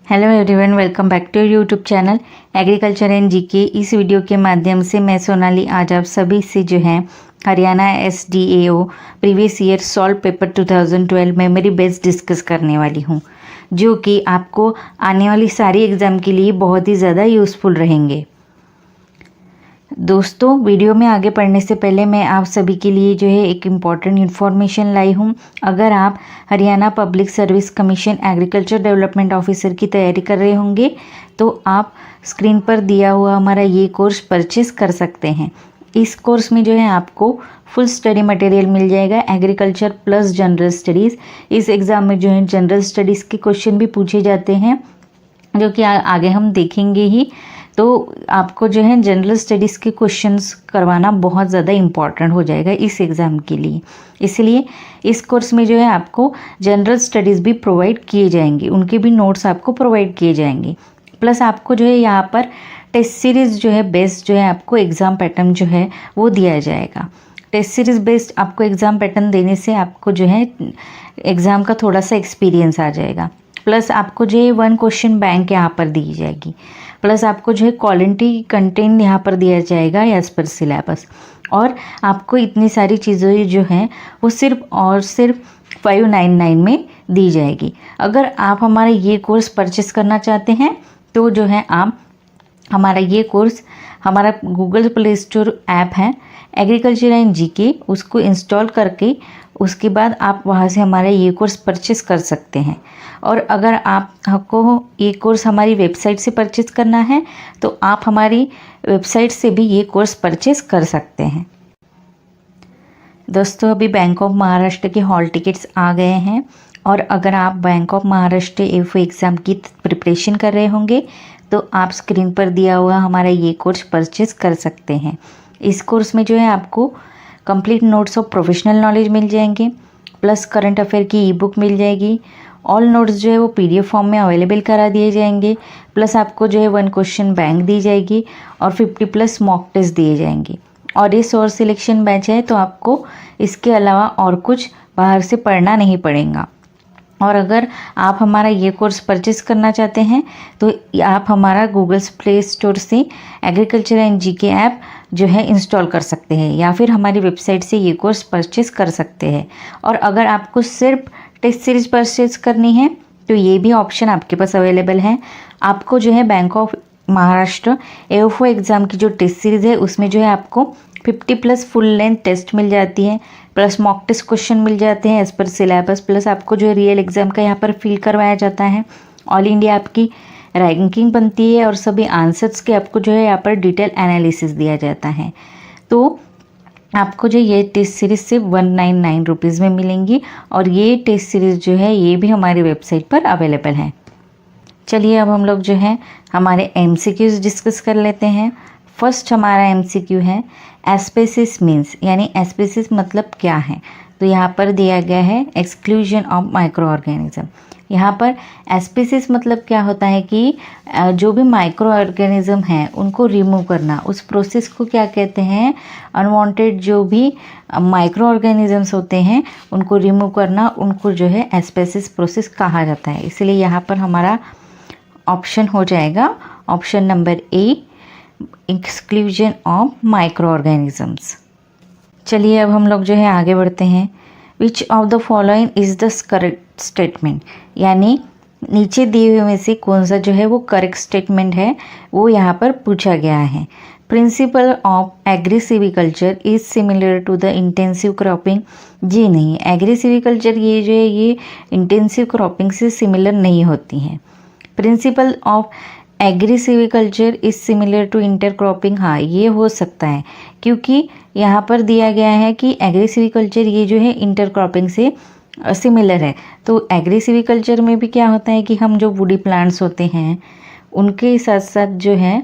Hello everyone, welcome back to YouTube channel agriculture and GK. इस video के माध्यम से मैं सोनाली आज आप सभी से जो है Haryana SDAO previous year solve paper 2012 memory based discuss करने वाली हूँ, जो कि आपको आने वाली सारी एग्ज़ाम के लिए बहुत ही ज़्यादा यूज़फुल रहेंगे। दोस्तों, वीडियो में आगे बढ़ने से पहले मैं आप सभी के लिए जो है एक इम्पॉर्टेंट इन्फॉर्मेशन लाई हूँ। अगर आप Haryana public service commission agriculture development officer की तैयारी कर रहे होंगे तो आप स्क्रीन पर दिया हुआ हमारा ये कोर्स परचेस कर सकते हैं। इस कोर्स में जो है आपको फुल स्टडी मटेरियल मिल जाएगा, एग्रीकल्चर प्लस जनरल स्टडीज़। इस एग्ज़ाम में जो है जनरल स्टडीज़ के क्वेश्चन भी पूछे जाते हैं, जो कि आगे हम देखेंगे ही। तो आपको जो है जनरल स्टडीज़ के क्वेश्चंस करवाना बहुत ज़्यादा इम्पॉर्टेंट हो जाएगा इस एग्ज़ाम के लिए। इसलिए इस कोर्स में जो है आपको जनरल स्टडीज़ भी प्रोवाइड किए जाएंगे, उनके भी नोट्स आपको प्रोवाइड किए जाएंगे। प्लस आपको जो है यहाँ पर टेस्ट सीरीज़ जो है बेस्ड जो है आपको एग्ज़ाम पैटर्न जो है वो दिया जाएगा। टेस्ट सीरीज़ बेस्ड आपको एग्ज़ाम पैटर्न देने से आपको जो है एग्ज़ाम का थोड़ा सा एक्सपीरियंस आ जाएगा। प्लस आपको जो है 1 क्वेश्चन बैंक यहाँ पर दी जाएगी। प्लस आपको जो है क्वालिटी कंटेंट यहाँ पर दिया जाएगा एज पर सिलेबस। और आपको इतनी सारी चीज़ें जो हैं वो सिर्फ और सिर्फ 599 में दी जाएगी। अगर आप हमारा ये कोर्स परचेस करना चाहते हैं तो जो है आप हमारा ये कोर्स हमारा गूगल प्ले स्टोर ऐप है एग्रीकल्चर एंड जीके, उसको इंस्टॉल करके उसके बाद आप वहाँ से हमारा ये कोर्स परचेस कर सकते हैं। और अगर आपको ये कोर्स हमारी वेबसाइट से परचेस करना है तो आप हमारी वेबसाइट से भी ये कोर्स परचेस कर सकते हैं। दोस्तों, अभी बैंक ऑफ महाराष्ट्र के हॉल टिकट्स आ गए हैं और अगर आप bank of Maharashtra AFO exam की प्रिपरेशन कर रहे होंगे तो आप स्क्रीन पर दिया हुआ हमारा ये कोर्स परचेस कर सकते हैं। इस कोर्स में जो है आपको complete notes of professional knowledge मिल जाएंगे, प्लस करंट अफेयर की ई-बुक मिल जाएगी। ऑल नोट्स जो है वो PDF फॉर्म में अवेलेबल करा दिए जाएंगे। प्लस आपको जो है 1 क्वेश्चन बैंक दी जाएगी और 50+ मॉक टेस्ट दिए जाएंगे। और ये सोर्स सिलेक्शन बैच है तो आपको इसके अलावा और कुछ बाहर से पढ़ना नहीं पड़ेगा। और अगर आप हमारा ये कोर्स परचेस करना चाहते हैं तो आप हमारा गूगल प्ले स्टोर से एग्रीकल्चर एंड जीके ऐप जो है इंस्टॉल कर सकते हैं या फिर हमारी वेबसाइट से ये कोर्स परचेस कर सकते हैं। और अगर आपको सिर्फ टेस्ट सीरीज़ परचेस करनी है तो ये भी ऑप्शन आपके पास अवेलेबल है। आपको जो है bank of Maharashtra AFO exam की जो टेस्ट सीरीज़ है उसमें जो है आपको 50+ फुल लेंथ टेस्ट मिल जाती है, प्लस मॉक टेस्ट क्वेश्चन मिल जाते हैं एज पर सिलेबस। प्लस आपको जो है रियल एग्ज़ाम का यहाँ पर फिल करवाया जाता है। ऑल इंडिया आपकी रैंकिंग बनती है और सभी आंसर्स के आपको जो है यहाँ पर डिटेल एनालिसिस दिया जाता है। तो आपको जो ये टेस्ट सीरीज़ सिर्फ 199 रुपीज़ में मिलेंगी और ये टेस्ट सीरीज़ जो है ये भी हमारी वेबसाइट पर अवेलेबल है। चलिए अब हम लोग जो है हमारे MCQs डिस्कस कर लेते हैं। फर्स्ट हमारा MCQ है एस्पेसिस मीन्स, यानी एस्पेसिस मतलब क्या है। तो यहाँ पर दिया गया है एक्सक्लूजन ऑफ माइक्रो ऑर्गेनिज्म। यहाँ पर एस्पेसिस मतलब क्या होता है कि जो भी माइक्रो ऑर्गेनिज्म हैं उनको रिमूव करना, उस प्रोसेस को क्या कहते हैं, अनवांटेड जो भी माइक्रो ऑर्गेनिजम्स होते हैं उनको रिमूव करना, उनको जो है एस्पेसिस प्रोसेस कहा जाता है। इसलिए यहाँ पर हमारा ऑप्शन हो जाएगा option number A, exclusion of micro organisms. चलिए अब हम लोग जो है आगे बढ़ते हैं। Which of the following is the correct statement, यानी नीचे दिए हुए में से कौन सा जो है वो करेक्ट स्टेटमेंट है वो यहाँ पर पूछा गया है। Principle of agrisilviculture is similar to the intensive cropping. जी नहीं, एग्रीसिविकल्चर ये जो है ये इंटेंसिव क्रॉपिंग से सिमिलर नहीं होती हैं। Principle of agrisilviculture is similar to intercropping, हाँ ये हो सकता है, क्योंकि यहाँ पर दिया गया है कि एग्रीसिविकल्चर ये जो है इंटरक्रॉपिंग से सिमिलर है। तो एग्रीसिविकल्चर में भी क्या होता है कि हम जो वुडी प्लांट्स होते हैं उनके साथ साथ जो है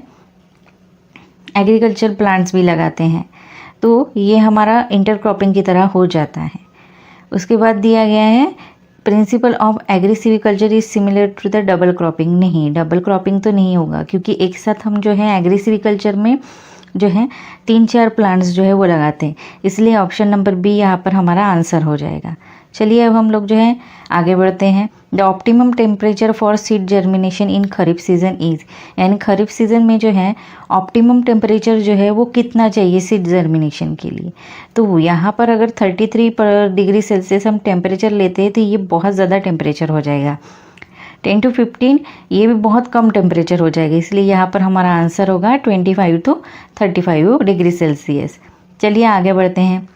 एग्रीकल्चर प्लांट्स भी लगाते हैं, तो ये हमारा इंटरक्रॉपिंग की तरह हो जाता है। उसके बाद दिया गया है principle of agrisilviculture is similar to the double cropping. नहीं, डबल क्रॉपिंग तो नहीं होगा, क्योंकि एक साथ हम जो है एग्रीसिविकल्चर में जो है 3-4 प्लांट्स जो है वो लगाते हैं, इसलिए ऑप्शन नंबर बी यहाँ पर हमारा आंसर हो जाएगा। चलिए अब हम लोग जो है आगे बढ़ते हैं। The optimum temperature for seed germination in kharif season is, यानी खरीफ सीजन में जो है ऑप्टिमम टेम्परेचर जो है वो कितना चाहिए सीड जर्मिनेशन के लिए। तो यहाँ पर अगर 33 डिग्री सेल्सियस हम टेम्परेचर लेते हैं तो ये बहुत ज़्यादा टेम्परेचर हो जाएगा। 10 to 15 ये भी बहुत कम टेम्परेचर हो जाएगा, इसलिए यहाँ पर हमारा आंसर होगा 25 to 35 डिग्री सेल्सियस। चलिए आगे बढ़ते हैं।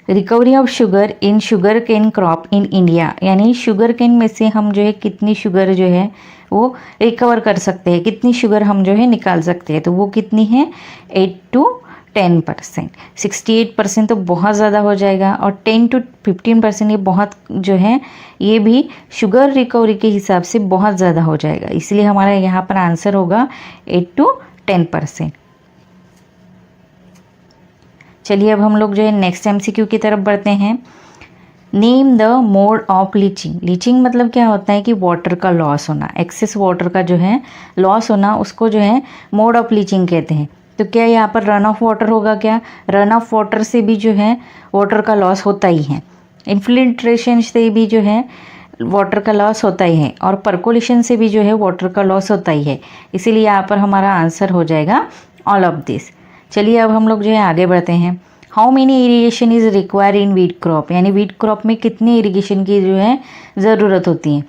Recovery of sugar in sugarcane crop in India, यानी शुगर केन में से हम जो है कितनी शुगर जो है वो रिकवर कर सकते हैं, कितनी शुगर हम जो है निकाल सकते हैं। तो वो कितनी है 8 to 10%। 68% तो बहुत ज़्यादा हो जाएगा, और 10 to 15% ये बहुत जो है ये भी शुगर रिकवरी के हिसाब से बहुत ज़्यादा हो जाएगा, इसलिए हमारा यहाँ पर आंसर होगा 8 to 10%। चलिए अब हम लोग जो है नेक्स्ट MCQ की तरफ बढ़ते हैं। Name the mode of leaching. Leaching मतलब क्या होता है कि वाटर का लॉस होना, एक्सेस वाटर का जो है लॉस होना, उसको जो है मोड ऑफ लीचिंग कहते हैं। तो क्या यहाँ पर रन ऑफ वाटर होगा क्या? रन ऑफ वाटर से भी जो है वाटर का लॉस होता ही है, इन्फिल्ट्रेशन से भी जो है वाटर का लॉस होता ही है, और परकोलेशन से भी जो है वाटर का लॉस होता ही है, इसीलिए यहाँ पर हमारा आंसर हो जाएगा ऑल ऑफ दिस। चलिए अब हम लोग जो है आगे बढ़ते हैं। How many irrigation is require in wheat crop, यानी वीट क्रॉप में कितनी इरीगेशन की जो है ज़रूरत होती है।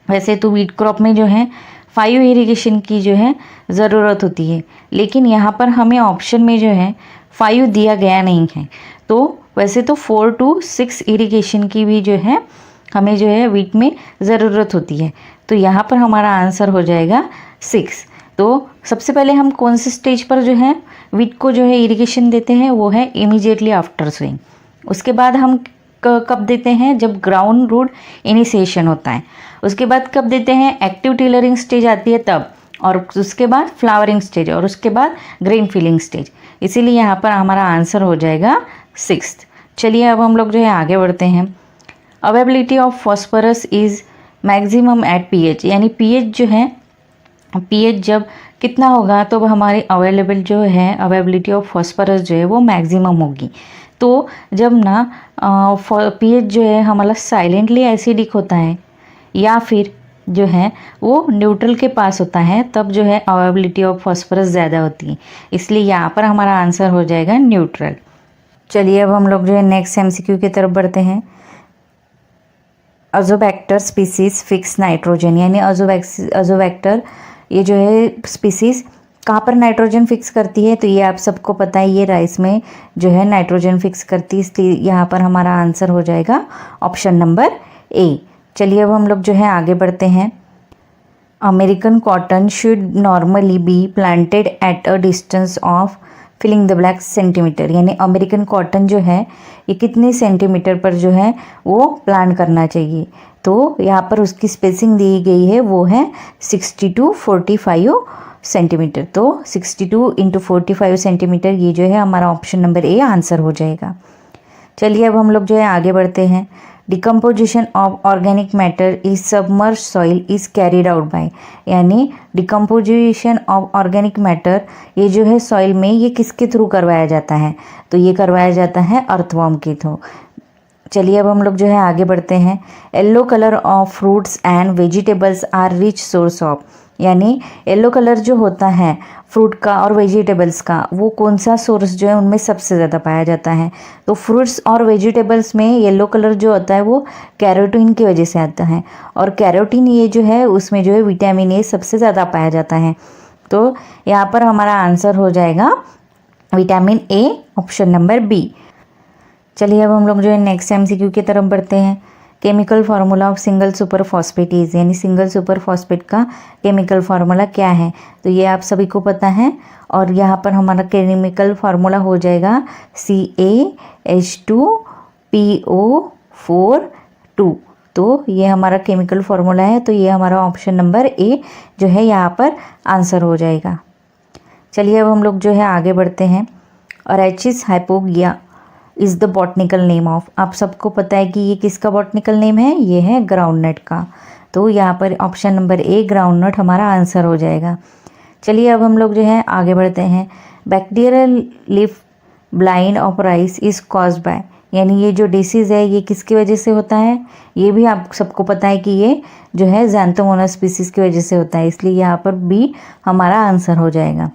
वैसे तो वीट क्रॉप में जो है 5 इरीगेशन की जो है ज़रूरत होती है, लेकिन यहाँ पर हमें ऑप्शन में जो है 5 दिया गया नहीं है। तो वैसे तो 4 to 6 इरीगेशन की भी जो है हमें जो है वीट में ज़रूरत होती है, तो यहाँ पर हमारा आंसर हो जाएगा 6। तो सबसे पहले हम कौन से स्टेज पर जो है वीट को जो है इरिगेशन देते हैं, वो है इमीडिएटली आफ्टर सोइंग। उसके बाद हम कब देते हैं? जब ग्राउंड रूट इनिशिएशन होता है। उसके बाद कब देते हैं? एक्टिव टिलरिंग स्टेज आती है तब, और उसके बाद फ्लावरिंग स्टेज, और उसके बाद ग्रेन फिलिंग स्टेज। इसीलिए यहाँ पर हमारा आंसर हो जाएगा 6। चलिए अब हम लोग जो है आगे बढ़ते हैं। Availability of phosphorus is maximum at pH, यानी pH जो है pH जब कितना होगा तो हमारी अवेलेबल जो है अवेलेबिलिटी ऑफ फॉस्फोरस जो है वो मैक्सिमम होगी। तो जब ना pH जो है हमारा साइलेंटली एसिडिक होता है या फिर जो है वो न्यूट्रल के पास होता है, तब जो है अवेलेबिलिटी ऑफ फॉस्फोरस ज़्यादा होती है, इसलिए यहाँ पर हमारा आंसर हो जाएगा न्यूट्रल। चलिए अब हम लोग जो है नेक्स्ट MCQ की तरफ बढ़ते हैं। अजोबैक्टर स्पीसीज फिक्स नाइट्रोजन, यानी अजोबैक्टर ये जो है स्पीसीज़ कहाँ पर नाइट्रोजन फिक्स करती है, तो ये आप सबको पता है, ये राइस में जो है नाइट्रोजन फिक्स करती है, इसलिए यहाँ पर हमारा आंसर हो जाएगा ऑप्शन नंबर ए। चलिए अब हम लोग जो है आगे बढ़ते हैं। American cotton should normally be planted at a distance of filling the blank centimetre, यानी अमेरिकन कॉटन जो है ये कितने सेंटीमीटर पर जो है वो प्लांट करना चाहिए। तो यहाँ पर उसकी स्पेसिंग दी गई है वो है 60 to 45 सेंटीमीटर। तो 62 into 45 सेंटीमीटर ये जो है हमारा ऑप्शन नंबर ए आंसर हो जाएगा। चलिए अब हम लोग जो है आगे बढ़ते हैं। Decomposition of organic matter is submerge soil is carried out by, यानी डिकम्पोजिशन ऑफ ऑर्गेनिक मैटर ये जो है सॉइल में ये किसके थ्रू करवाया जाता है, तो ये करवाया जाता है अर्थवॉर्म के थ्रू। चलिए अब हम लोग जो है आगे बढ़ते हैं। Yellow colour of fruits and vegetables are rich source of, यानी येलो कलर जो होता है फ्रूट का और वेजिटेबल्स का, वो कौन सा सोर्स जो है उनमें सबसे ज़्यादा पाया जाता है। तो फ्रूट्स और वेजिटेबल्स में येलो कलर जो होता है वो कैरोटीन की वजह से आता है, और कैरोटीन ये जो है उसमें जो है विटामिन ए सबसे ज़्यादा पाया जाता है। तो यहाँ पर हमारा आंसर हो जाएगा vitamin A, option number B. चलिए अब हम लोग जो है नेक्स्ट MCQ की तरफ बढ़ते हैं। Chemical formula of single super phosphate is, यानी सिंगल सुपर फॉस्फेट का केमिकल फार्मूला क्या है, तो ये आप सभी को पता है, और यहाँ पर हमारा केमिकल फार्मूला हो जाएगा CaH2PO4 तो ये हमारा केमिकल फार्मूला है, तो ये हमारा ऑप्शन नंबर ए जो है यहाँ पर आंसर हो जाएगा। चलिए अब हम लोग जो है आगे बढ़ते हैं। Arachis hypogaea is the botanical name of, आप सबको पता है कि ये किसका बॉटनिकल नेम है, ये है ग्राउंडनट का। तो यहाँ पर ऑप्शन नंबर ए ग्राउंडनट हमारा आंसर हो जाएगा। चलिए अब हम लोग जो है आगे बढ़ते हैं। Bacterial leaf blind of rice is caused by, यानी ये जो डिसीज़ है ये किसकी वजह से होता है, ये भी आप सबको पता है कि ये जो है ज़ैंथोमोनास स्पीसीज़ की वजह से होता है, इसलिए यहाँ पर बी हमारा आंसर हो जाएगा।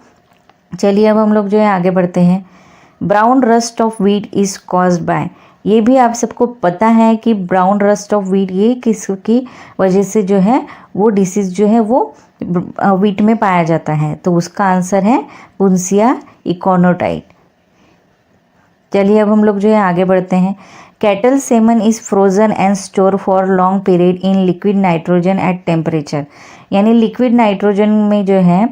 चलिए अब हम लोग जो है आगे बढ़ते हैं। Brown rust of wheat is caused by, ये भी आप सबको पता है कि ब्राउन रस्ट ऑफ व्हीट ये किसकी वजह से जो है वो डिसीज़ जो है वो व्हीट में पाया जाता है, तो उसका आंसर है पुंसिया इकोनोटाइट। चलिए अब हम लोग जो है आगे बढ़ते हैं। Cattle semen is frozen and store for long period in liquid nitrogen at temperature, यानी लिक्विड नाइट्रोजन में जो है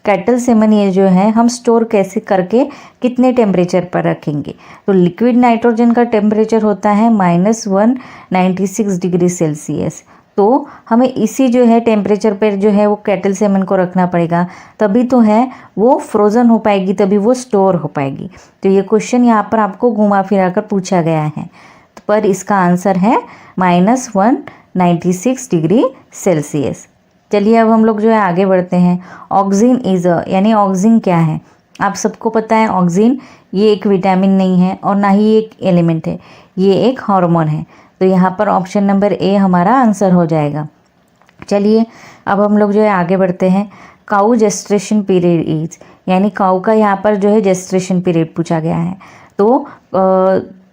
कैटल सेमन ये जो है हम स्टोर कैसे करके कितने टेम्परेचर पर रखेंगे, तो लिक्विड नाइट्रोजन का टेम्परेचर होता है -196 डिग्री सेल्सियस, तो हमें इसी जो है टेम्परेचर पर जो है वो कैटल सेमन को रखना पड़ेगा, तभी तो है वो फ्रोज़न हो पाएगी, तभी वो स्टोर हो पाएगी। तो ये क्वेश्चन यहाँ पर आपको घुमा फिरा कर पूछा गया है, पर इसका आंसर है -196 डिग्री सेल्सियस। चलिए अब हम लोग जो है आगे बढ़ते हैं। ऑक्सीन इज़ यानी ऑक्सीन क्या है, आप सबको पता है ऑक्सीन ये एक विटामिन नहीं है और ना ही एक एलिमेंट है, ये एक हार्मोन है, तो यहाँ पर ऑप्शन नंबर ए हमारा आंसर हो जाएगा। चलिए अब हम लोग जो है आगे बढ़ते हैं। काऊ जेस्ट्रेशन पीरियड इज, यानी काऊ का यहाँ पर जो है जेस्ट्रेशन पीरियड पूछा गया है, तो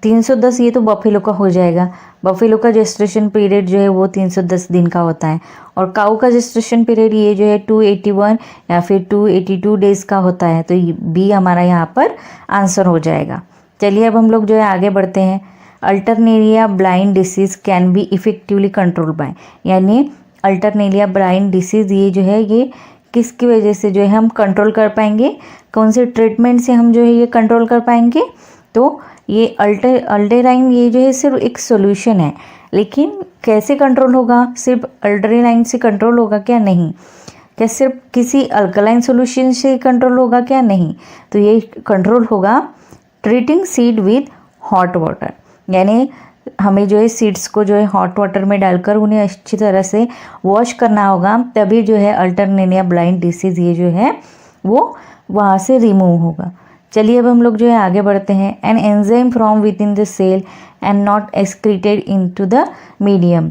310 ये तो बफेलो का हो जाएगा, बफेलो का जेस्ट्रेशन पीरियड जो है वो 310 दिन का होता है, और काऊ का जेस्ट्रेशन पीरियड ये जो है 281 या फिर 282 डेज़ का होता है, तो बी हमारा यहाँ पर आंसर हो जाएगा। चलिए अब हम लोग जो है आगे बढ़ते हैं। Alternaria blind disease can be effectively control by, यानी अल्टरनेरिया ब्लाइंड डिसीज़ ये जो है ये किसकी वजह से जो है हम कंट्रोल कर पाएंगे, कौन से ट्रीटमेंट से हम जो है ये कंट्रोल कर पाएंगे, तो ये अल्डेराइन ये जो है सिर्फ एक सोल्यूशन है, लेकिन कैसे कंट्रोल होगा, सिर्फ अल्डेराइन से कंट्रोल होगा क्या, नहीं, क्या सिर्फ किसी अल्कलाइन सोल्यूशन से कंट्रोल होगा क्या, नहीं, तो ये कंट्रोल होगा treating seed with hot water, यानी हमें जो है सीड्स को जो है हॉट वाटर में डालकर उन्हें अच्छी तरह से वॉश करना होगा, तभी जो है अल्टरनेरिया ब्लाइंड डिसीज़ ये जो है वो वहाँ से रिमूव होगा। चलिए अब हम लोग जो है आगे बढ़ते हैं। An enzyme from within the cell and not excreted into the medium,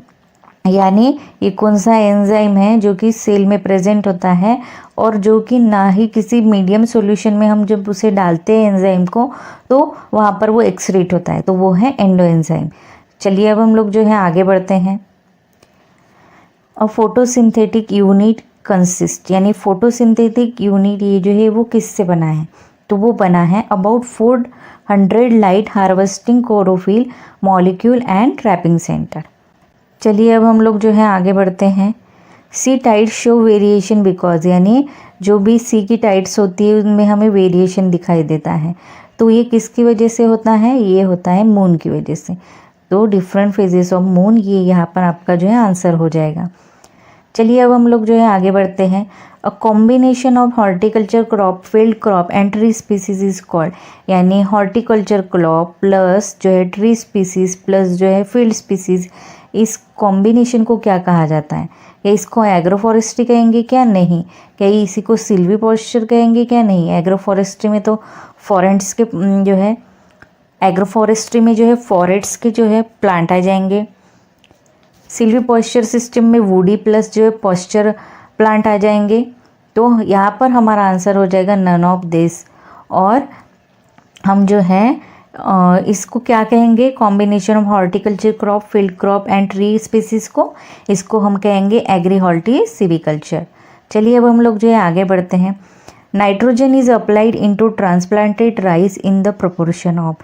यानी ये कौन सा एंजाइम है जो कि सेल में प्रेजेंट होता है और जो कि ना ही किसी मीडियम सॉल्यूशन में हम जब उसे डालते हैं एंजाइम को तो वहाँ पर वो एक्सक्रीट होता है, तो वो है एंडो एंजाइम। चलिए अब हम लोग जो है आगे बढ़ते हैं। अ फोटोसिंथेटिक यूनिट कंसिस्ट, यानी फोटोसिंथेटिक यूनिट ये जो है वो किससे बना है, तो वो बना है about 400 light harvesting chlorophyll molecule and trapping centre. चलिए अब हम लोग जो है आगे बढ़ते हैं। सी टाइड शो वेरिएशन बिकॉज, यानी जो भी सी की टाइड्स होती है उनमें हमें वेरिएशन दिखाई देता है, तो ये किसकी वजह से होता है, ये होता है मून की वजह से, तो डिफरेंट फेजेस ऑफ मून ये यहाँ पर आपका जो है आंसर हो जाएगा। चलिए अब हम लोग जो है आगे बढ़ते हैं। A combination of horticulture crop, field crop and tree species is called, यानी हॉर्टिकल्चर क्रॉप प्लस जो है ट्री स्पीसीज प्लस जो है फील्ड स्पीसीज, इस कॉम्बिनेशन को क्या कहा जाता है, या इसको एग्रोफॉरेस्ट्री कहेंगे क्या, नहीं, क्या इसी को सिल्वीपॉस्चर कहेंगे क्या, नहीं, एग्रोफॉरेस्ट्री में तो फॉरेस्ट्स के जो है एग्रोफॉरेस्ट्री में जो है फॉरेस्ट्स के जो है प्लांट आ जाएंगे, सिल्वीपॉस्चर सिस्टम में वुडी प्लस जो है पॉस्चर प्लांट आ जाएंगे, तो यहाँ पर हमारा आंसर हो जाएगा नन ऑफ दिस, और हम जो है इसको क्या कहेंगे, combination of horticulture crop, field crop and tree species को, इसको हम कहेंगे एग्री हॉर्टी सिविकल्चर। चलिए अब हम लोग जो है आगे बढ़ते हैं। Nitrogen is applied into transplanted rice in the proportion of,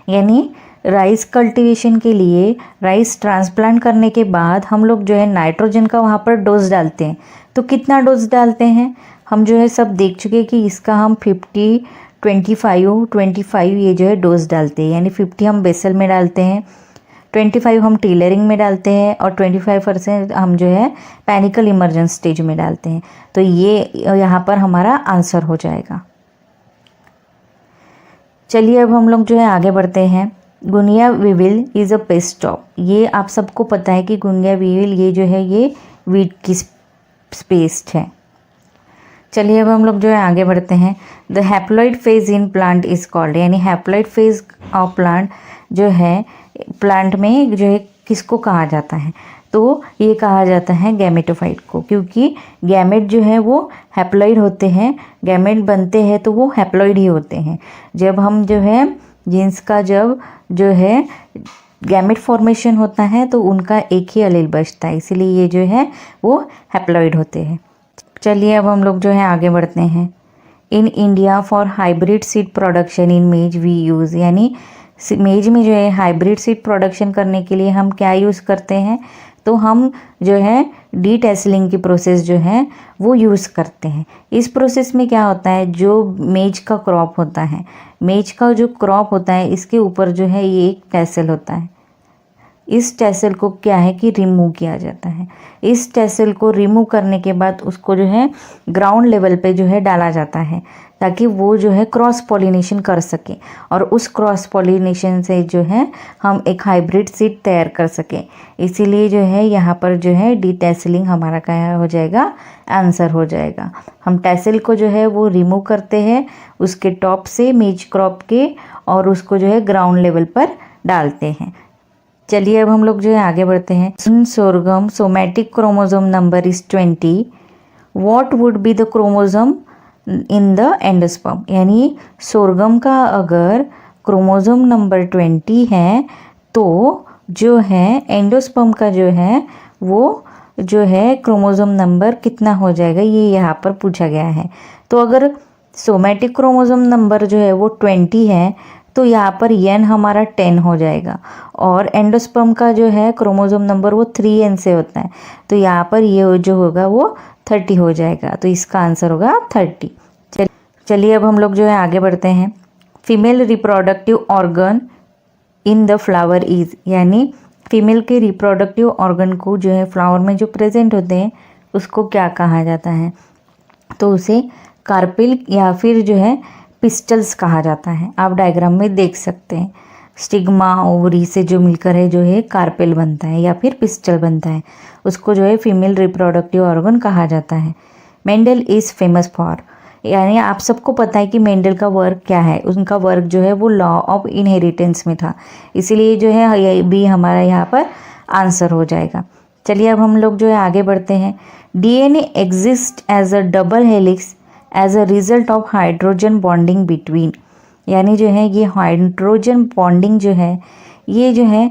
यानी राइस कल्टीवेशन के लिए राइस ट्रांसप्लांट करने के बाद हम लोग जो है नाइट्रोजन का वहाँ पर डोज डालते हैं, तो कितना डोज डालते हैं, हम जो है सब देख चुके हैं कि इसका हम 50, 25 ये जो है डोज डालते हैं, यानी 50 हम बेसल में डालते हैं, 25 हम टेलरिंग में डालते हैं और 25% हम जो है पैनिकल इमर्जेंस स्टेज में डालते हैं, तो ये यहाँ पर हमारा आंसर हो जाएगा। चलिए अब हम लोग जो है आगे बढ़ते हैं। गुनिया weevil is a pest of, ये आप सबको पता है कि गुनिया वीविल ये जो है ये वीट की पेस्ट है। चलिए अब हम लोग जो है आगे बढ़ते हैं। The haploid phase in plant is called, यानी हैप्लॉइड फेज ऑफ प्लांट जो है प्लांट में जो है किसको कहा जाता है, तो ये कहा जाता है गैमेटोफाइट को, क्योंकि गैमेट जो है वो हैप्लॉइड होते हैं, गैमेट बनते हैं तो वो हैप्लॉइड ही होते हैं। जब हम जो है जीन्स का जब जो है गैमेट फॉर्मेशन होता है तो उनका एक ही एलील बचता है, इसीलिए ये जो है वो हैप्लॉइड होते हैं। चलिए अब हम लोग जो है आगे बढ़ते हैं। In India for hybrid seed production in मेज वी यूज़, यानी मेज में जो है हाइब्रिड सीड प्रोडक्शन करने के लिए हम क्या यूज़ करते हैं, तो हम जो है डीटेसलिंग की प्रोसेस जो है वो यूज़ करते हैं। इस प्रोसेस में क्या होता है, जो मेज का क्रॉप होता है, मेज का जो क्रॉप होता है इसके ऊपर जो है ये एक टैसल होता है, इस टैसल को क्या है कि रिमूव किया जाता है। इस टैसल को रिमूव करने के बाद उसको जो है ग्राउंड लेवल पे जो है डाला जाता है, ताकि वो जो है क्रॉस पॉलिनेशन कर सके, और उस क्रॉस पॉलिनेशन से जो है हम एक हाइब्रिड सीड तैयार कर सकें। इसीलिए जो है यहाँ पर जो है डीटैसलिंग हमारा क्या हो जाएगा, आंसर हो जाएगा। हम टैसल को जो है वो रिमूव करते हैं उसके टॉप से मेज क्रॉप के, और उसको जो है ग्राउंड लेवल पर डालते हैं। चलिए अब हम लोग जो है आगे बढ़ते हैं। In sorghum somatic chromosome number is 20, what would be the chromosome in the endosperm, यानी सोरगम का अगर क्रोमोसोम नंबर 20 है तो जो है एंडोस्पर्म का जो है वो जो है क्रोमोसोम नंबर कितना हो जाएगा, ये यहाँ पर पूछा गया है। तो अगर सोमैटिक क्रोमोसोम नंबर जो है वो 20 है तो यहाँ पर n हमारा 10 हो जाएगा, और एंडोस्पर्म का जो है क्रोमोसोम नंबर वो 3n से होता है, तो यहाँ पर ये जो होगा वो 30 हो जाएगा, तो इसका आंसर होगा 30। चलिए अब हम लोग जो है आगे बढ़ते हैं। Female reproductive organ in the flower is, यानी फीमेल के रिप्रोडक्टिव ऑर्गन को जो है फ्लावर में जो प्रेजेंट होते हैं उसको क्या कहा जाता है, तो उसे कार्पेल या फिर जो है पिस्टल्स कहा जाता है। आप डायग्राम में देख सकते हैं, स्टिग्मा ओवरी से जो मिलकर है जो है कार्पेल बनता है या फिर पिस्टल बनता है, उसको जो है फीमेल रिप्रोडक्टिव ऑर्गन कहा जाता है। मेंडल इज़ फेमस फॉर, यानी आप सबको पता है कि मेंडल का वर्क क्या है, उनका वर्क जो है वो लॉ ऑफ इनहेरिटेंस में था, इसीलिए जो है ये भी हमारा यहाँ पर आंसर हो जाएगा। चलिए अब हम लोग जो है आगे बढ़ते हैं। DNA exist as a double helix as a result of hydrogen bonding between, यानी जो है ये हाइड्रोजन बॉन्डिंग जो है ये जो है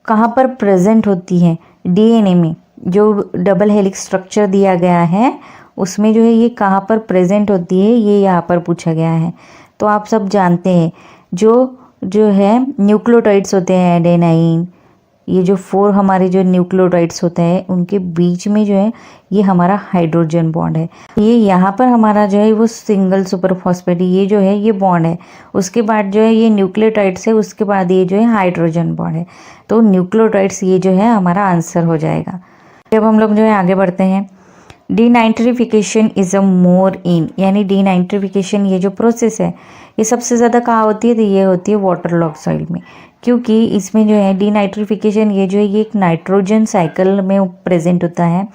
कहाँ पर प्रेजेंट होती है, डीएनए में जो डबल हेलिक्स स्ट्रक्चर दिया गया है उसमें जो है ये कहाँ पर प्रेजेंट होती है, ये यहाँ पर पूछा गया है। तो आप सब जानते हैं जो है न्यूक्लियोटाइड्स होते हैं एडेनाइन, ये जो 4 हमारे जो न्यूक्लियोटाइड्स होते हैं उनके बीच में जो है ये हमारा हाइड्रोजन बॉन्ड है। ये यहाँ पर हमारा जो है वो सिंगल सुपर फॉस्फेट ये जो है ये बॉन्ड है, उसके बाद जो है ये न्यूक्लियोटाइड्स है, उसके बाद ये जो है हाइड्रोजन बॉन्ड है, तो न्यूक्लियोटाइड्स ये जो है हमारा आंसर हो जाएगा। जब हम लोग जो है आगे बढ़ते हैं। डीनाइट्रिफिकेशन इज़ अ मोर इन, यानी डीनाइट्रिफिकेशन ये जो प्रोसेस है ये सबसे ज़्यादा कहाँ होती है, तो ये होती है वाटर लॉग सॉइल में, क्योंकि इसमें जो है डीनाइट्रिफिकेशन ये जो है ये एक नाइट्रोजन साइकिल में प्रेजेंट होता है,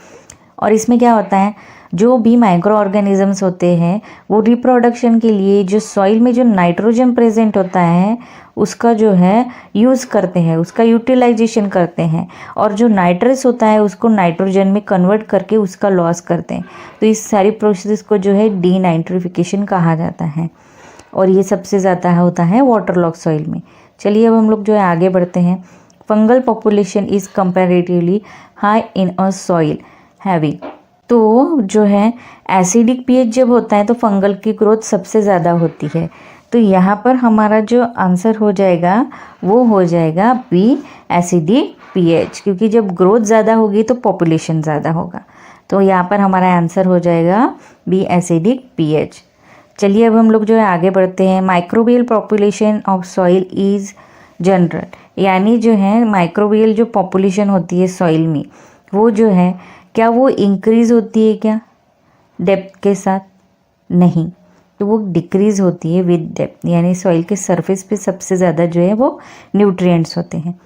और इसमें क्या होता है जो भी माइक्रो ऑर्गेनिजम्स होते हैं वो रिप्रोडक्शन के लिए जो सॉइल में जो नाइट्रोजन प्रेजेंट होता है उसका जो है यूज़ करते हैं, उसका यूटिलाइजेशन करते हैं, और जो नाइट्रस होता है उसको नाइट्रोजन में कन्वर्ट करके उसका लॉस करते हैं। तो इस सारी प्रोसेस को जो है डीनाइट्रिफिकेशन कहा जाता है, और ये सबसे ज़्यादा होता है वाटर लॉग सॉइल में। चलिए अब हम लोग जो है आगे बढ़ते हैं। Fungal population is comparatively high in a soil heavy, तो जो है एसिडिक पीएच जब होता है तो फंगल की ग्रोथ सबसे ज़्यादा होती है, तो यहाँ पर हमारा जो आंसर हो जाएगा वो हो जाएगा बी एसिडिक पीएच, क्योंकि जब ग्रोथ ज़्यादा होगी तो पॉपुलेशन ज़्यादा होगा, तो यहाँ पर हमारा आंसर हो जाएगा बी एसिडिक पीएच। चलिए अब हम लोग जो है आगे बढ़ते हैं। Microbial population of soil is general, यानी जो है माइक्रोबियल जो पॉपुलेशन होती है सॉइल में वो जो है क्या वो इंक्रीज़ होती है क्या डेप्थ के साथ, नहीं, तो वो डिक्रीज़ होती है विद डेप्थ, यानी सॉइल के सरफेस पे सबसे ज़्यादा जो है वो न्यूट्रिएंट्स होते हैं।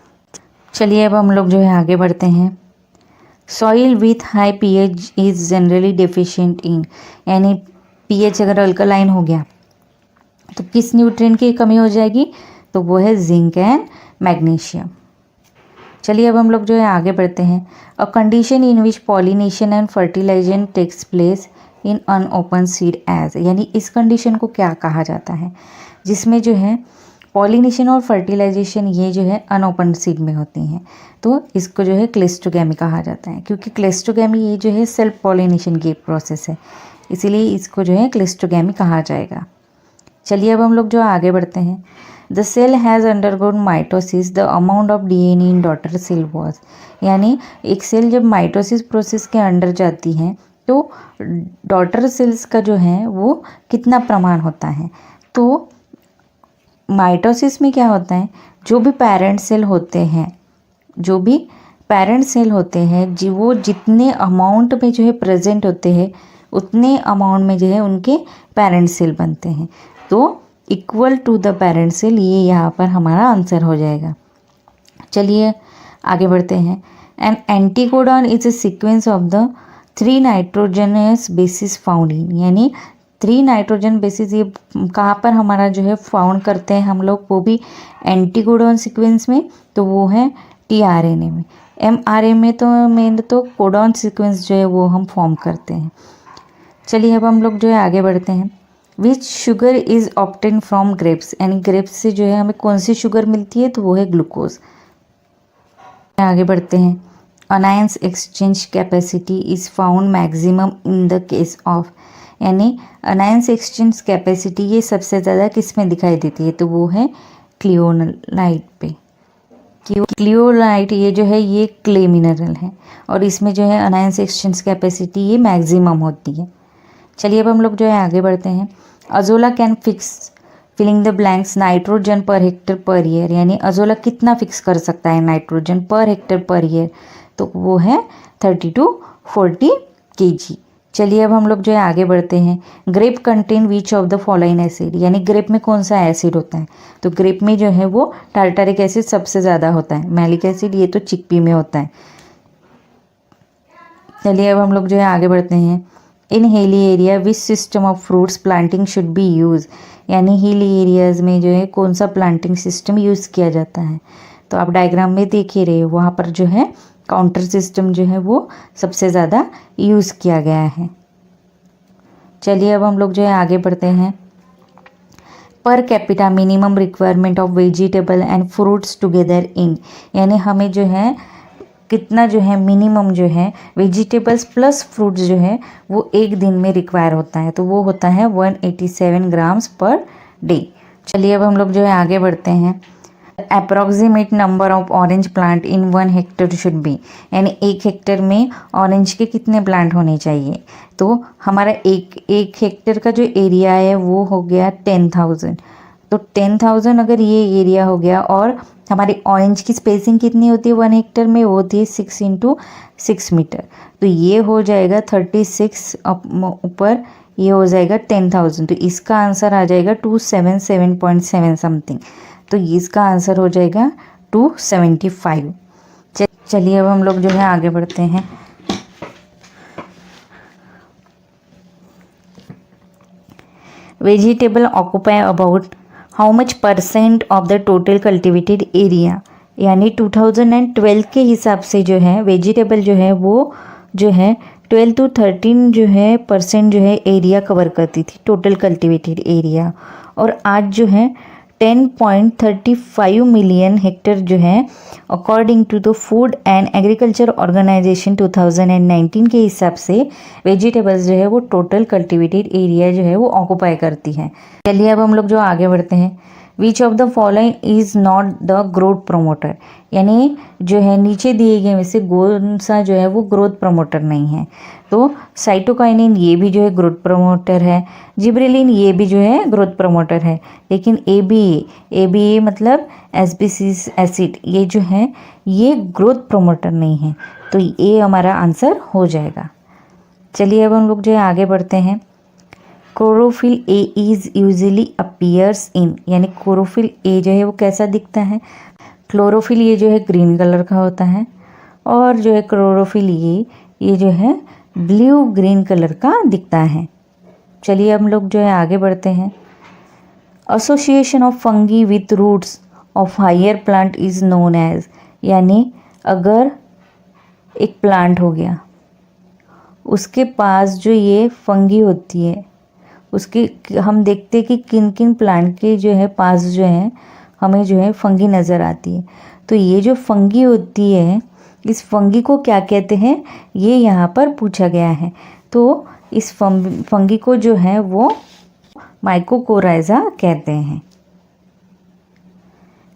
चलिए अब हम लोग जो है आगे बढ़ते हैं। Soil with high pH is generally deficient in, यानी पीएच अगर अल्कलाइन हो गया तो किस न्यूट्रिएंट की कमी हो जाएगी, तो वो है जिंक एंड मैग्नीशियम। चलिए अब हम लोग जो है आगे बढ़ते हैं। A condition in which pollination and fertilisation takes place in unopen seed age, यानी इस कंडीशन को क्या कहा जाता है, जिसमें जो है पॉलिनेशन और फर्टिलाइजेशन ये जो है अनओपन सीड में होती हैं, तो इसको जो है क्लेस्टोगैमी कहा जाता है। क्योंकि क्लेस्टोगैमी ये जो है सेल्फ पॉलिनेशन की एक प्रोसेस है, इसीलिए इसको जो है क्लेस्टोगैमी कहा जाएगा। चलिए अब हम लोग जो आगे बढ़ते हैं। The cell has undergone mitosis, the amount of DNA in daughter cell was, यानी एक सेल जब माइटोसिस प्रोसेस के अंडर जाती है तो डॉटर सेल्स का जो है वो कितना प्रमाण होता है। तो माइटोसिस में क्या होता है, जो भी पेरेंट सेल होते हैं, जो भी पेरेंट सेल होते हैं जी, वो जितने अमाउंट में जो है प्रेजेंट होते हैं उतने अमाउंट में जो है उनके पेरेंट सेल बनते हैं। तो equal to the parent cell, ये यहाँ पर हमारा आंसर हो जाएगा। चलिए आगे बढ़ते हैं। An anticodon is a sequence of the 3 nitrogenous bases found in, यानी 3 नाइट्रोजन बेसिस ये कहाँ पर हमारा जो है फाउंड करते हैं हम लोग, वो भी एंटीकोडॉन सीक्वेंस में, तो वो है टीआरएनए में। एमआरएनए तो कोडॉन सीक्वेंस जो है वो हम फॉर्म करते हैं। चलिए अब हम लोग जो है आगे बढ़ते हैं। Which sugar is obtain from grapes, यानी ग्रेप्स से जो है हमें कौन सी शुगर मिलती है, तो वो है ग्लूकोज। आगे बढ़ते हैं। Anions exchange capacity is found maximum in the case of, यानी अनायंस एक्सचेंज कैपेसिटी ये सबसे ज़्यादा किस में दिखाई देती है, तो वो है क्लियोलाइट पे। क्लियोलाइट ये जो है ये क्ले मिनरल है और इसमें जो है अनायंस एक्सचेंज कैपेसिटी ये मैक्सिमम होती है। चलिए अब हम लोग जो है आगे बढ़ते हैं। Azolla can fix filling the blanks nitrogen per hectare per year, यानी अजोला कितना फिक्स कर सकता है nitrogen per hectare per year, तो वो है 30 to 40 kg। चलिए अब हम लोग जो है आगे बढ़ते हैं। Grape contain which of the following acid, यानी ग्रेप में कौन सा एसिड होता है, तो ग्रेप में जो है वो टार्टारिक एसिड सबसे ज़्यादा होता है, मैलिक एसिड ये तो चिकपी में होता है। चलिए अब हम लोग जो है आगे बढ़ते हैं। In hilly area which system of fruits planting should be use, यानी हिली एरियाज़ में जो है कौन सा प्लांटिंग सिस्टम यूज़ किया जाता है, तो आप डायग्राम में देख ही रहे हो, वहाँ पर जो है काउंटर सिस्टम जो है वो सबसे ज़्यादा यूज़ किया गया है। चलिए अब हम लोग जो है आगे बढ़ते हैं। Per capita minimum requirement of vegetable and fruits together in, यानी हमें जो है कितना जो है मिनिमम जो है वेजिटेबल्स प्लस फ्रूट्स जो है वो एक दिन में रिक्वायर होता है, तो वो होता है 187 ग्राम्स पर डे। चलिए अब हम लोग जो है आगे बढ़ते हैं। Approximate number of orange plant in 1 Hector should be, यानी 1 हेक्टर में ऑरेंज के कितने प्लांट होने चाहिए, तो हमारा एक हेक्टर का जो एरिया है वो हो गया 10,000, तो 10,000 अगर ये एरिया हो गया और हमारी ऑरेंज की स्पेसिंग कितनी होती है 1 हेक्टर में, वो होती है 6 × 6 मीटर, तो ये हो जाएगा 36 ऊपर ये हो जाएगा 10,000, तो इसका आंसर आ जाएगा 277.7 समथिंग, तो इसका आंसर हो जाएगा 275। चलिए अब हम लोग जो है आगे बढ़ते हैं। Vegetable occupy about how much % of the total cultivated area, यानी 2012 के हिसाब से जो है वेजिटेबल जो है वो जो है 12 to 13 जो है % जो है एरिया कवर करती थी टोटल कल्टिवेटेड एरिया, और आज जो है 10.35 मिलियन हेक्टर जो है according to the food and agriculture organization 2019 के हिसाब से वेजिटेबल्स जो है वो टोटल कल्टिवेटेड एरिया जो है वो ऑक्यूपाई करती है। चलिए अब हम लोग जो आगे बढ़ते हैं। Which of the following is not the growth promoter, यानी जो है नीचे दिए गए में से कौन सा जो है वो ग्रोथ प्रमोटर नहीं है, तो साइटोकाइनिन ये भी जो है ग्रोथ प्रमोटर है, जिब्रेलिन ये भी जो है ग्रोथ प्रमोटर है, लेकिन ABA मतलब एस्पेरिक एसिड ये जो है ये ग्रोथ प्रमोटर नहीं है, तो ये हमारा आंसर हो जाएगा। चलिए अब हम लोग जो है आगे बढ़ते हैं। Chlorophyll A is usually appears इन, यानी क्लोरोफिल ए जो है वो कैसा दिखता है, क्लोरोफिल ये जो है ग्रीन कलर का होता है और जो है क्लोरोफिल ये जो है ब्लू ग्रीन कलर का दिखता है। चलिए हम लोग जो है आगे बढ़ते हैं। Association of fungi with roots of higher plant is known as, यानी अगर एक प्लांट हो गया, उसके पास जो ये फंगी होती है, उसकी हम देखते हैं कि किन किन प्लांट के जो है पास जो है हमें जो है फंगी नज़र आती है। तो ये जो फंगी होती है, इस फंगी को क्या कहते हैं, ये यहाँ पर पूछा गया है। तो इस फंगी को जो है वो माइकोकोराइजा कहते हैं।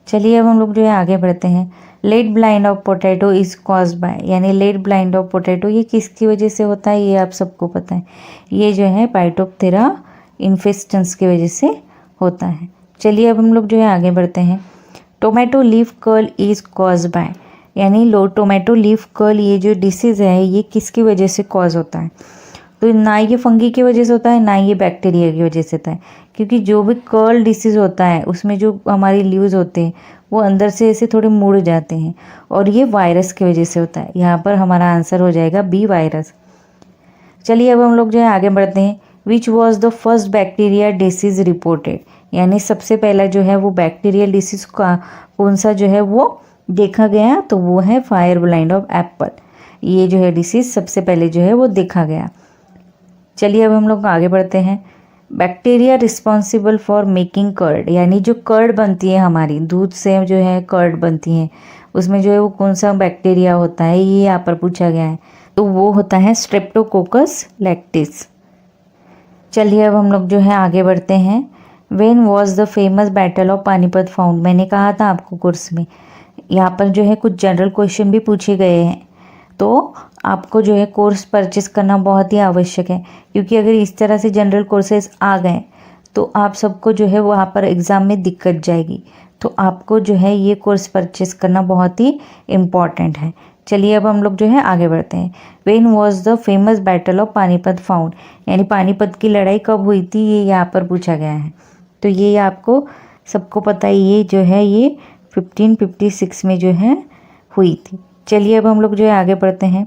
चलिए अब हम लोग जो है आगे बढ़ते हैं। Late blind of potato is caused by, यानी लेट ब्लाइंड ऑफ पोटैटो ये किसकी वजह से होता है, ये आप सबको पता है। ये जो है पाइटोप्थेरा इन्फेस्टेंस की वजह से होता है। चलिए अब हम लोग जो है आगे बढ़ते हैं। Tomato leaf curl is caused by, यानी टोमेटो लीफ कर्ल ये जो डिसीज़ है ये किसकी वजह से कॉज होता है। तो ना ये फंगी की वजह से होता है, ना ये बैक्टीरिया की वजह से होता है, क्योंकि जो भी कर्ल डिसीज़ होता है उसमें जो हमारी लीव्स होते हैं वो अंदर से ऐसे थोड़े मुड़ जाते हैं, और ये वायरस की वजह से होता है। यहाँ पर हमारा आंसर हो जाएगा बी, वायरस। चलिए अब हम लोग जो है आगे बढ़ते हैं। Which was the first bacteria disease reported, यानी सबसे पहला जो है वो बैक्टीरियल डिसीज़ का कौन सा जो है वो देखा गया, तो वो है फायर ब्लाइंड ऑफ एप्पल। ये जो है डिसीज़ सबसे पहले जो है वो देखा गया। चलिए अब हम लोग आगे बढ़ते हैं। Bacteria responsible for making curd, यानी जो कर्ड बनती है हमारी दूध से जो है कर्ड बनती है, उसमें जो है वो कौन सा बैक्टीरिया होता है, ये यहाँ पर पूछा गया है। तो वो होता है स्ट्रेप्टोकोकस लैक्टिस। चलिए अब हम लोग जो है आगे बढ़ते हैं। When was the famous battle of Panipat found, मैंने कहा था आपको कोर्स में यहाँ पर जो है कुछ जनरल क्वेश्चन भी पूछे गए हैं। तो आपको जो है कोर्स परचेस करना बहुत ही आवश्यक है, क्योंकि अगर इस तरह से जनरल कोर्सेज आ गए तो आप सबको जो है वहाँ पर एग्ज़ाम में दिक्कत जाएगी। तो आपको जो है ये कोर्स परचेस करना बहुत ही इम्पॉर्टेंट है। चलिए अब हम लोग जो है आगे बढ़ते हैं। When was the famous battle of Panipat found, यानी पानीपत की लड़ाई कब हुई थी, ये यहाँ पर पूछा गया है। तो ये आपको सबको पता है, ये जो है ये 1556 में जो है हुई थी। चलिए अब हम लोग जो है आगे बढ़ते हैं।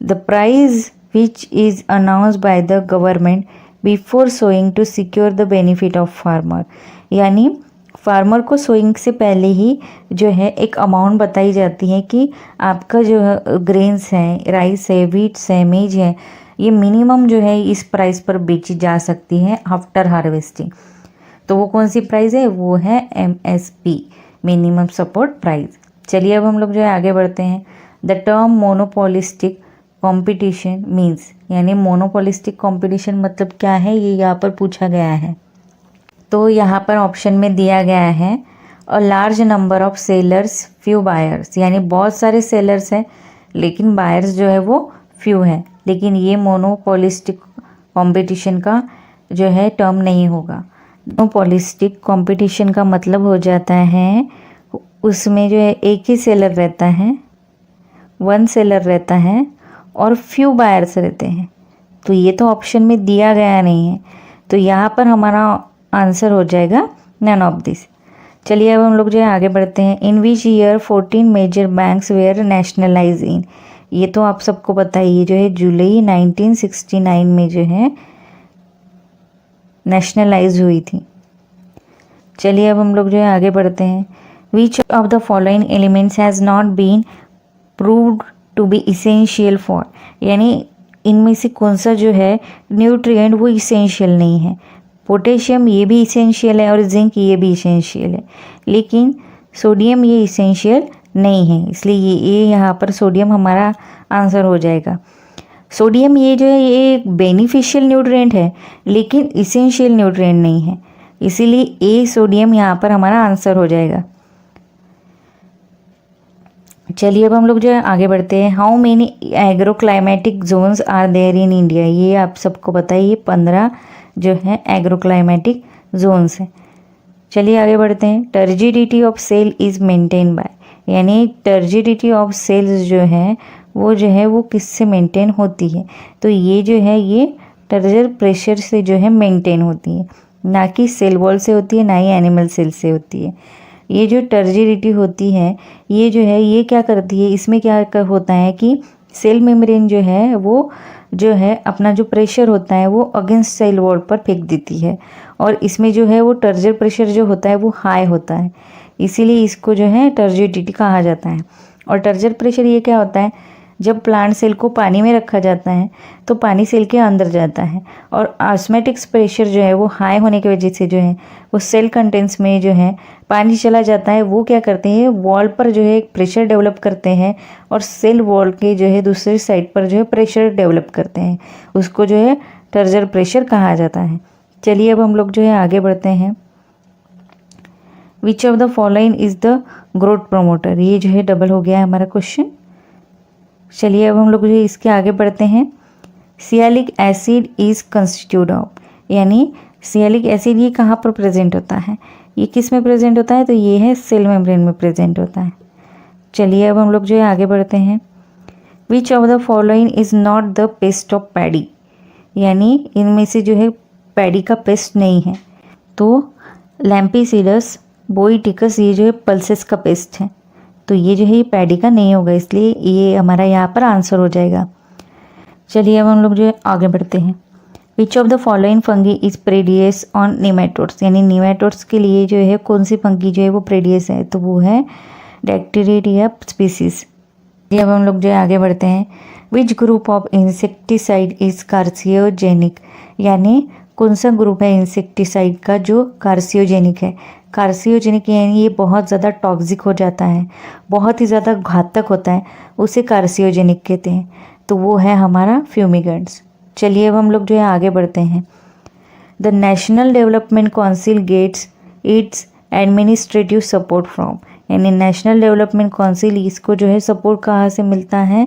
The price which is announced by the government before sowing to secure the benefit of farmer, यानी फार्मर को सोइंग से पहले ही जो है एक अमाउंट बताई जाती है कि आपका जो है ग्रेन्स है, राइस है, वीट्स है, मेज है, ये मिनिमम जो है इस प्राइस पर बेची जा सकती है आफ्टर हार्वेस्टिंग। तो वो कौन सी प्राइस है, वो है MSP, मिनिमम सपोर्ट प्राइस। चलिए अब हम लोग जो है आगे बढ़ते हैं। The term monopolistic competition means, यानी मोनोपोलिस्टिक कंपटीशन मतलब क्या है, ये यहाँ पर पूछा गया है। तो यहाँ पर ऑप्शन में दिया गया है a large number of sellers few buyers, यानी बहुत सारे सेलर्स हैं लेकिन बायर्स जो है वो फ्यू है। लेकिन ये मोनोपोलिस्टिक कंपटीशन का जो है टर्म नहीं होगा। मोनोपोलिस्टिक कंपटीशन का मतलब हो जाता है उसमें जो है एक ही सेलर रहता है, वन सेलर रहता है और फ्यू बायर्स रहते हैं। तो ये तो ऑप्शन में दिया गया नहीं है, तो यहाँ पर हमारा आंसर हो जाएगा नन ऑफ दिस। चलिए अब हम लोग जो है आगे बढ़ते हैं। In which year 14 major banks were nationalise in, ये तो आप सबको पता है, ये जो है जुलाई 1969 में जो है नेशनलाइज हुई थी। चलिए अब हम लोग जो है आगे बढ़ते हैं। Which of the following elements has not been proved to be essential for, यानी इनमें से कौन सा जो है न्यूट्रिएंट वो इसेंशियल नहीं है। पोटेशियम ये भी इसेंशियल है और जिंक ये भी इसेंशियल है, लेकिन सोडियम ये इसेंशियल नहीं है, इसलिए ये यहाँ पर सोडियम हमारा आंसर हो जाएगा। सोडियम ये जो है ये एक बेनिफिशियल न्यूट्रिएंट है लेकिन इसेंशियल न्यूट्रिएंट नहीं है, इसीलिए ए सोडियम यहाँ पर हमारा आंसर हो जाएगा। चलिए अब हम लोग जो है आगे बढ़ते हैं। How many agro climatic zones are there in India, ये आप सबको पता है, ये 15 जो है एग्रो क्लाइमेटिक जोन्स हैं। चलिए आगे बढ़ते हैं। Turgidity of cell is maintain by, यानी टर्जिडिटी ऑफ सेल्स जो है वो किससे मेंटेन होती है, तो ये जो है ये टर्जर प्रेशर से जो है मेंटेन होती है, ना कि सेल वॉल से होती है, ना ही एनिमल सेल से होती है। ये जो टर्जिडिटी होती है ये जो है ये क्या करती है, इसमें क्या होता है कि सेल मेम्ब्रेन जो है वो जो है अपना जो प्रेशर होता है वो अगेंस्ट सेल वॉल पर फेंक देती है, और इसमें जो है वो टर्जर प्रेशर जो होता है वो हाई होता है, इसीलिए इसको जो है टर्जिडिटी कहा जाता है। और टर्जर प्रेशर ये क्या होता है, जब प्लांट सेल को पानी में रखा जाता है तो पानी सेल के अंदर जाता है, और ऑस्मोटिक प्रेशर जो है वो हाई होने की वजह से जो है वो सेल कंटेंट्स में जो है पानी चला जाता है। वो क्या करते हैं, वॉल पर जो है एक प्रेशर डेवलप करते हैं, और सेल वॉल के जो है दूसरी साइड पर जो है प्रेशर डेवलप करते हैं, उसको जो है टर्जर प्रेशर कहा जाता है। चलिए अब हम लोग जो है आगे बढ़ते हैं। Which of the following is the growth promoter, ये जो है डबल हो गया है हमारा क्वेश्चन। चलिए अब हम लोग जो है इसके आगे बढ़ते हैं। Sialic acid is constitute of, यानी सियालिक एसिड ये कहाँ पर प्रेजेंट होता है, ये किस में प्रेजेंट होता है, तो ये है सेल मेम्ब्रेन में प्रेजेंट होता है। चलिए अब हम लोग जो है आगे बढ़ते हैं। Which of the following is not the paste of paddy, यानी इनमें से जो है पैडी का पेस्ट नहीं है, तो लैम्पीसिडस बोइटिकस ये जो है पल्सेस का पेस्ट है, तो ये जो है ये पैडी का नहीं होगा, इसलिए ये हमारा यहाँ पर आंसर हो जाएगा। चलिए अब हम लोग जो है आगे बढ़ते हैं। Which of the following fungi is predaceous on nematodes, यानी निमेटोड्स के लिए जो है कौन सी फंगी जो है वो प्रेडियस है, तो वो है डैक्टेरिया स्पीसीज। ये अब हम लोग जो है आगे बढ़ते हैं। Which group of insecticide is कार्सियोजेनिक, यानी कौन सा ग्रुप है इंसेक्टिसाइड का जो कार्सियोजेनिक है। कार्सियोजेनिक यानी ये बहुत ज़्यादा टॉक्सिक हो जाता है, बहुत ही ज़्यादा घातक होता है, उसे कार्सियोजेनिक कहते हैं, तो वो है हमारा फ्यूमिगेंट्स। चलिए अब हम लोग जो है आगे बढ़ते हैं। The national development council gets its administrative support from, यानी नेशनल डेवलपमेंट काउंसिल इसको जो है सपोर्ट कहाँ से मिलता है,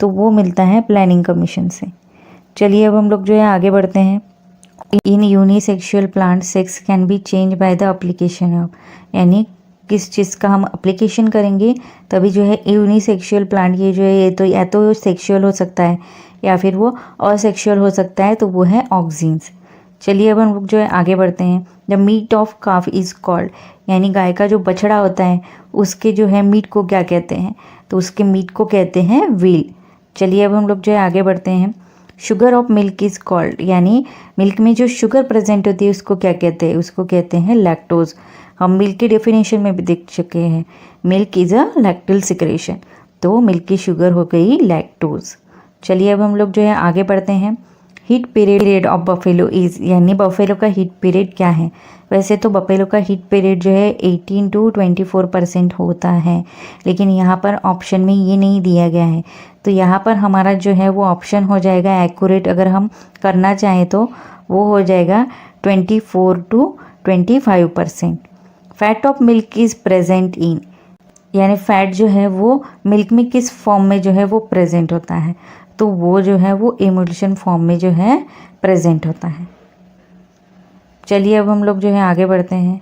तो वो मिलता है प्लानिंग कमीशन से। चलिए अब हम लोग जो है आगे बढ़ते हैं। In unisexual plant sex can be change by the application of, यानी किस चीज़ का हम एप्लीकेशन करेंगे तभी जो है यूनिसेक्सुअल प्लांट ये जो है ये तो या तो सेक्सुअल हो सकता है या फिर वो असेक्सुअल हो सकता है, तो वो है ऑक्सीन्स। चलिए अब हम लोग जो है आगे बढ़ते हैं। The meat of calf is called, यानी गाय का जो बछड़ा होता है उसके जो है मीट को क्या कहते हैं, तो उसके मीट को कहते हैं व्हील। चलिए अब हम लोग जो है आगे बढ़ते हैं। Sugar of milk is called, यानी मिल्क में जो शुगर प्रेजेंट होती है उसको क्या कहते हैं, उसको कहते हैं लैक्टोज। हम मिल्क की डेफिनेशन में भी देख चुके हैं, मिल्क इज़ अ लैक्टिल सिक्रेशन, तो मिल्क की शुगर हो गई लैक्टोज। चलिए अब हम लोग जो है आगे बढ़ते हैं। Heat period of buffalo is, यानी बफेलो का हीट पीरियड क्या है। वैसे तो बफेलो का हीट पीरियड जो है 18 to 24% होता है, लेकिन यहाँ पर ऑप्शन में ये नहीं दिया गया है, तो यहाँ पर हमारा जो है वो ऑप्शन हो जाएगा एक्यूरेट, अगर हम करना चाहें तो वो हो जाएगा 24 to 25%। Fat of milk is present in, यानी फैट जो है वो मिल्क में किस फॉर्म में जो है वो प्रेजेंट होता है, तो वो जो है वो इमल्शन फॉर्म में जो है प्रेजेंट होता है। चलिए अब हम लोग जो है आगे बढ़ते हैं।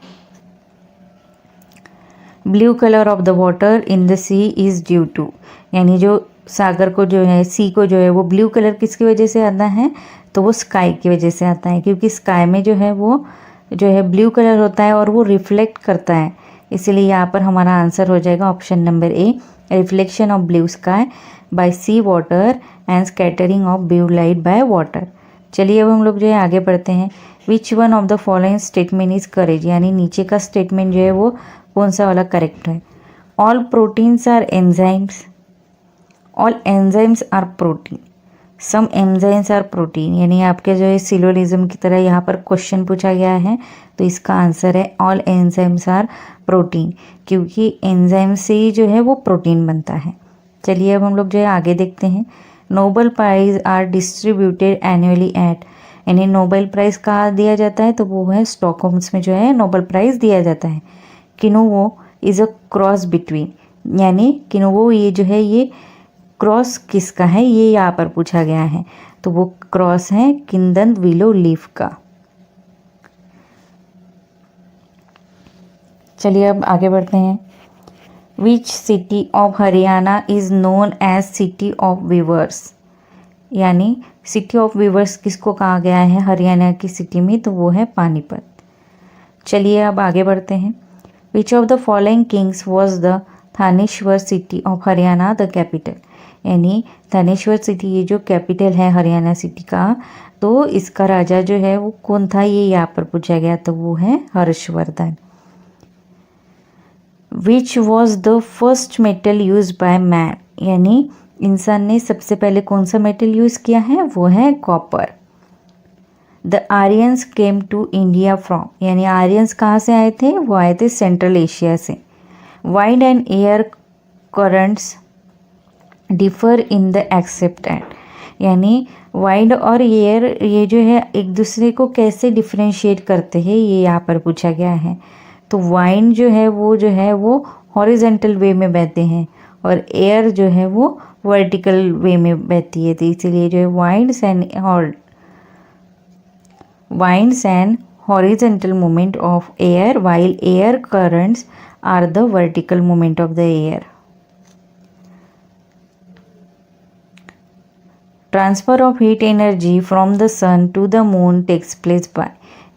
Blue colour of the water in the sea is due to, यानी जो सागर को जो है सी को जो है वो ब्लू कलर किसकी वजह से आता है, तो वो स्काई की वजह से आता है, क्योंकि स्काई में जो है वो जो है ब्लू कलर होता है और वो रिफ्लेक्ट करता है, इसीलिए यहाँ पर हमारा आंसर हो जाएगा option number A, reflection of blue sky by sea water and scattering of blue light by water. चलिए अब हम लोग जो है आगे बढ़ते हैं। Which one of the following statement is correct, यानी नीचे का स्टेटमेंट जो है वो कौन सा वाला करेक्ट है। All proteins are enzymes, all enzymes are protein, some enzymes are protein, यानी आपके जो है सिलोलिज्म की तरह यहाँ पर क्वेश्चन पूछा गया है, तो इसका आंसर है ऑल एंजाइम्स आर प्रोटीन, क्योंकि एंजाइम से ही जो है वो प्रोटीन बनता है। चलिए अब हम लोग जो है आगे देखते हैं। Nobel prize are distributed annually at, यानी नोबेल प्राइज़ कहाँ दिया जाता है, तो वो है स्टॉकहोम्स में जो है नोबेल प्राइज़ दिया जाता है। किनोवो इज़ अ क्रॉस बिटवीन, यानी किनोवो ये जो है ये क्रॉस किसका है, ये यहाँ पर पूछा गया है, तो वो क्रॉस है किंदन विलो लीफ का। चलिए अब आगे बढ़ते हैं। Which city of Haryana is known as city of weavers, यानी सिटी ऑफ वीवर्स किसको कहा गया है हरियाणा की सिटी में, तो वो है पानीपत। चलिए अब आगे बढ़ते हैं। Which of the following Kings was the Thaneshwar city of Haryana the capital, यानी थानेश्वर सिटी ये जो कैपिटल है हरियाणा सिटी का, तो इसका राजा जो है वो कौन था, ये यहाँ पर पूछा गया, तो वो है Harshvardhan. Which was the first metal use by man, यानी इंसान ने सबसे पहले कौन सा मेटल यूज किया है, वो है copper. The Aryans came to India from, यानी आर्यंस कहाँ से आए थे, वो आए थे सेंट्रल एशिया से। Wide and air currents differ in the acceptant, यानी वाइड और एयर ये जो है एक दूसरे को कैसे डिफ्रेंशिएट करते हैं, ये यहाँ पर पूछा गया है। तो वाइड जो है वो हॉरिजेंटल वे में बहते हैं और एयर जो है वो वर्टिकल वे में बहती है, तो इसीलिए जो है winds and horizontal movement of air, while air currents are the vertical movement of the air. Transfer of heat energy from the sun to the moon takes place by,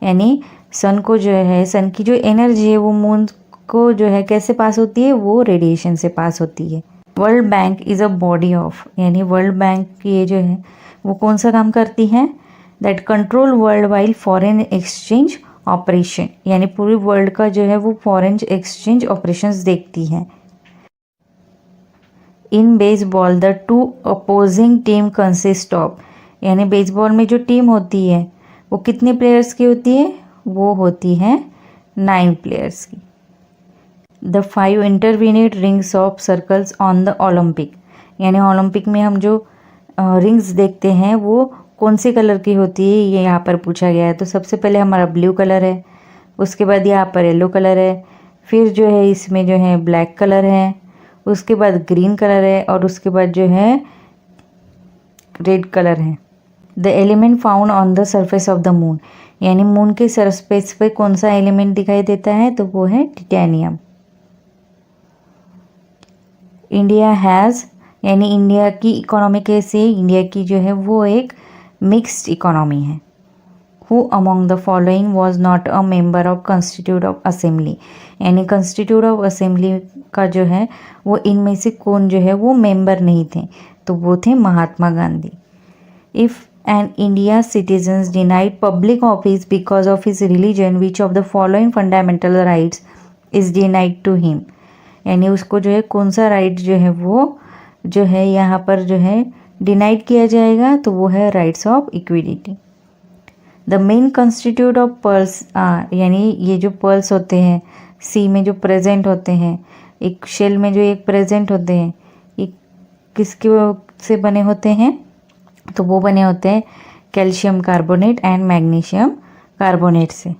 यानी सन की जो एनर्जी है वो मून को जो है कैसे पास होती है, वो रेडिएशन से पास होती है। World bank is a body of, यानी वर्ल्ड बैंक ये जो है वो कौन सा काम करती है, that control world wide foreign exchange operation, यानी पूरी वर्ल्ड का जो है वो फॉरेन एक्सचेंज ऑपरेशंस देखती है। In baseball the two opposing team consist of, यानी बेसबॉल में जो टीम होती है वो कितने प्लेयर्स की होती है, वो होती है 9 प्लेयर्स की। The 5 interwoven rings of circles on the Olympic, यानी ओलंपिक में हम जो रिंग्स देखते हैं वो कौन से कलर की होती है, ये यहाँ पर पूछा गया है। तो सबसे पहले हमारा ब्लू कलर है, उसके बाद यहाँ पर येलो कलर है, फिर जो है इसमें जो है ब्लैक कलर है, उसके बाद ग्रीन कलर है और उसके बाद जो है रेड कलर है। The element found on the surface of the moon, यानी मून के सरफेस पे कौन सा एलिमेंट दिखाई देता है, तो वो है टिटेनियम। इंडिया हैज़, यानी इंडिया की इकोनॉमी कैसे, इंडिया की जो है वो एक मिक्स्ड इकोनॉमी है। Who among the following was not a member of constitute of assembly, यानी कंस्टीट्यूट ऑफ असेंबली का जो है वो इनमें से कौन जो है वो मेंबर नहीं थे, तो वो थे Mahatma Gandhi. If an India citizens denied public office because of his religion which of the following fundamental rights is denied to him, यानी उसको जो है कौन सा राइट जो है वो जो है यहाँ पर जो है डिनाइड किया जाएगा, तो वो है rights of equality. The main constitute of pearls are, यानी ये जो पर्ल्स होते हैं सी में जो प्रेजेंट होते हैं, एक शेल में जो एक प्रेजेंट होते हैं, ये किसके से बने होते हैं, तो वो बने होते हैं calcium carbonate and magnesium carbonate से।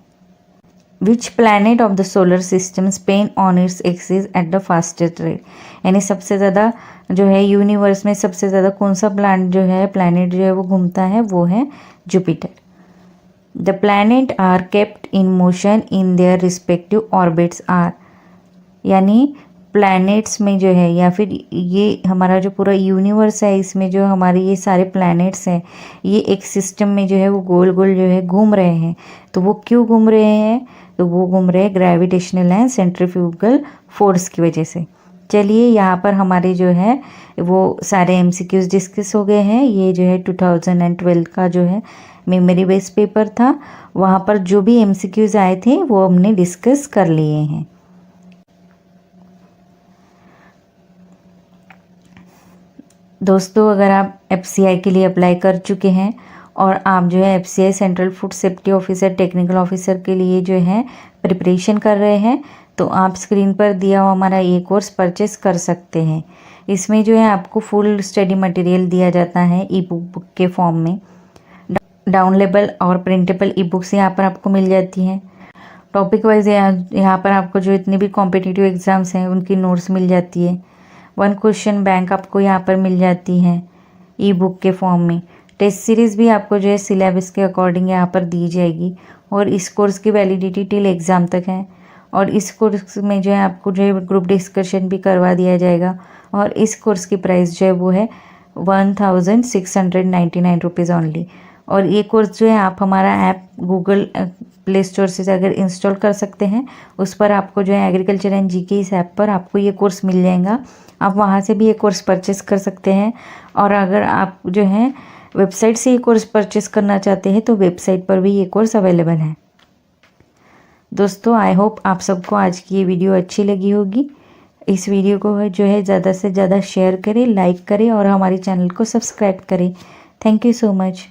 Which planet of the solar system spin on its axis at the fastest rate, यानी सबसे ज़्यादा जो है यूनिवर्स में सबसे ज़्यादा कौन सा प्लैनेट जो है वो घूमता है, वो है Jupiter. The planet are kept in motion in their respective orbits are, यानी प्लैनेट्स में जो है या फिर ये हमारा जो पूरा यूनिवर्स है इसमें जो हमारे ये सारे प्लैनेट्स हैं ये एक सिस्टम में जो है वो गोल गोल जो है घूम रहे हैं। तो वो क्यों घूम रहे हैं, तो वो घूम रहे हैं ग्रेविटेशनल एंड सेंट्रीफ्यूगल फोर्स की वजह से। चलिए यहाँ पर हमारे जो है वो सारे एमसीक्यूज डिस्कस हो गए हैं। ये जो है 2012 का जो है मेमोरी बेस्ड पेपर था, वहाँ पर जो भी एमसीक्यूज आए थे वो हमने डिस्कस कर लिए हैं। दोस्तों, अगर आप एफसीआई के लिए अप्लाई कर चुके हैं और आप जो है FCI central food safety officer technical officer के लिए जो है प्रिपरेशन कर रहे हैं, तो आप स्क्रीन पर दिया हुआ हमारा ये कोर्स परचेस कर सकते हैं। इसमें जो है आपको फुल स्टडी मटेरियल दिया जाता है ई बुक के फॉर्म में। डाउनलोडेबल और प्रिंटेबल ई बुक्स यहाँ पर आपको मिल जाती हैं। टॉपिक वाइज यहाँ पर आपको जो इतने भी कॉम्पिटिटिव एग्ज़ाम्स हैं उनकी नोट्स मिल जाती है। 1 क्वेश्चन बैंक आपको यहाँ पर मिल जाती है ई बुक के फॉर्म में। टेस्ट सीरीज़ भी आपको जो है सिलेबस के अकॉर्डिंग यहाँ पर दी जाएगी और इस कोर्स की वैलिडिटी टिल एग्ज़ाम तक है। और इस कोर्स में जो है आपको जो है ग्रुप डिस्कशन भी करवा दिया जाएगा और इस कोर्स की प्राइस जो है वो है 1699 रुपीज़ ओनली। और ये कोर्स जो है आप हमारा ऐप गूगल प्ले स्टोर से अगर इंस्टॉल कर सकते हैं, उस पर आपको जो है एग्रीकल्चर एंड जीके इस ऐप पर आपको ये कोर्स मिल जाएगा आप वहाँ से भी ये कोर्स परचेस कर सकते हैं। और अगर आप जो है वेबसाइट से ये कोर्स परचेस करना चाहते हैं तो वेबसाइट पर भी ये कोर्स अवेलेबल है। दोस्तों आई होप आप सबको आज की ये वीडियो अच्छी लगी होगी। इस वीडियो को जो है ज़्यादा से ज़्यादा शेयर करें, लाइक करें और हमारे चैनल को सब्सक्राइब करें। Thank you so much.